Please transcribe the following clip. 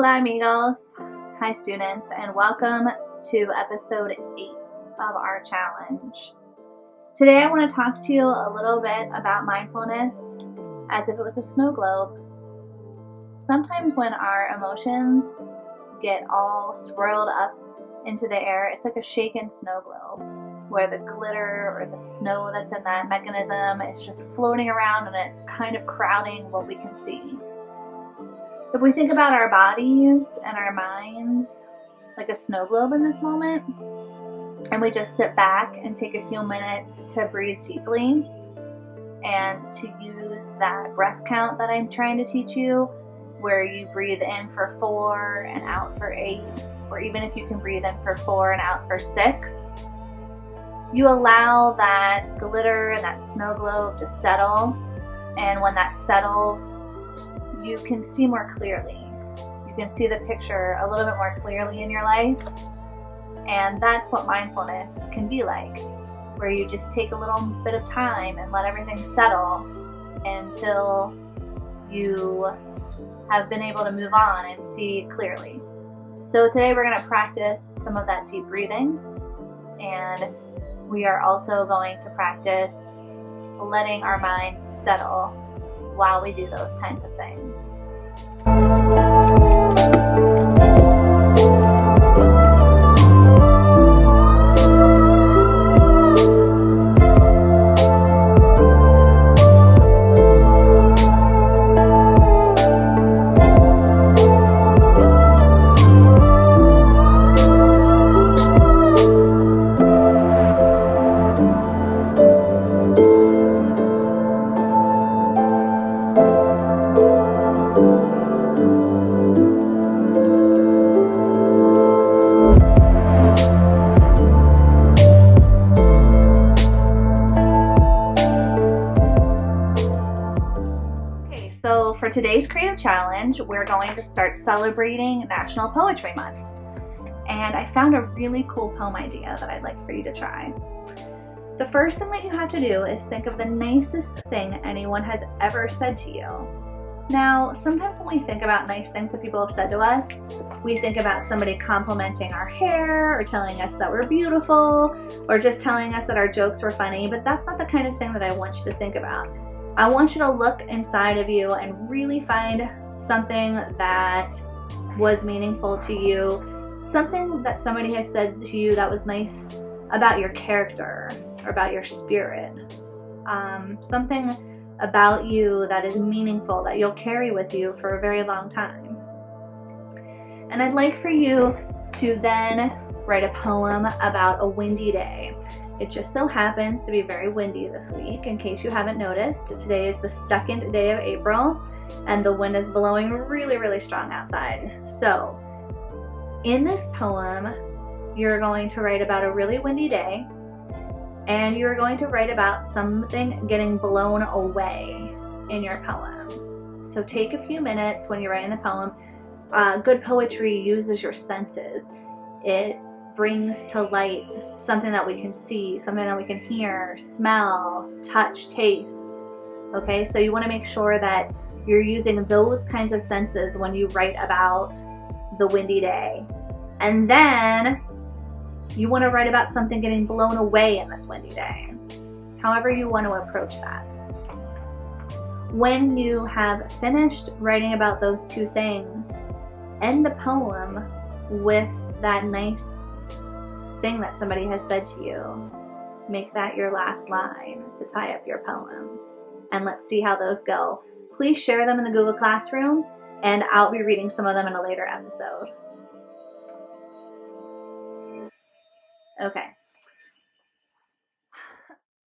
Hola amigos! Hi students, and welcome to episode 8 of our challenge. Today I want to talk to you a little bit about mindfulness as if it was a snow globe. Sometimes when our emotions get all swirled up into the air, it's like a shaken snow globe where the glitter or the snow that's in that mechanism is just floating around and it's kind of crowding what we can see. If we think about our bodies and our minds like a snow globe in this moment, and we just sit back and take a few minutes to breathe deeply and to use that breath count that I'm trying to teach you, where you breathe in for 4 and out for 8, or even if you can breathe in for 4 and out for 6, you allow that glitter and that snow globe to settle, and when that settles, you can see more clearly. You can see the picture a little bit more clearly in your life. And that's what mindfulness can be like, where you just take a little bit of time and let everything settle until you have been able to move on and see clearly. So today we're going to practice some of that deep breathing, and we are also going to practice letting our minds settle while we do those kinds of things. So for today's creative challenge, we're going to start celebrating National Poetry Month. And I found a really cool poem idea that I'd like for you to try. The first thing that you have to do is think of the nicest thing anyone has ever said to you. Now, sometimes when we think about nice things that people have said to us, we think about somebody complimenting our hair or telling us that we're beautiful or just telling us that our jokes were funny, but that's not the kind of thing that I want you to think about. I want you to look inside of you and really find something that was meaningful to you, something that somebody has said to you that was nice about your character or about your spirit, something about you that is meaningful that you'll carry with you for a very long time. And I'd like for you to then write a poem about a windy day. It just so happens to be very windy this week. In case you haven't noticed, today is the 2nd day of April and the wind is blowing really, really strong outside. So in this poem, you're going to write about a really windy day, and you're going to write about something getting blown away in your poem. So take a few minutes when you're writing the poem. Good poetry uses your senses. It brings to light something that we can see, something that we can hear, smell, touch, taste. Okay, so you want to make sure that you're using those kinds of senses when you write about the windy day. And then you want to write about something getting blown away in this windy day. However you want to approach that. When you have finished writing about those two things, end the poem with that nice thing that somebody has said to you. Make that your last line to tie up your poem. And let's see how those go. Please share them in the Google Classroom, and I'll be reading some of them in a later episode. Okay,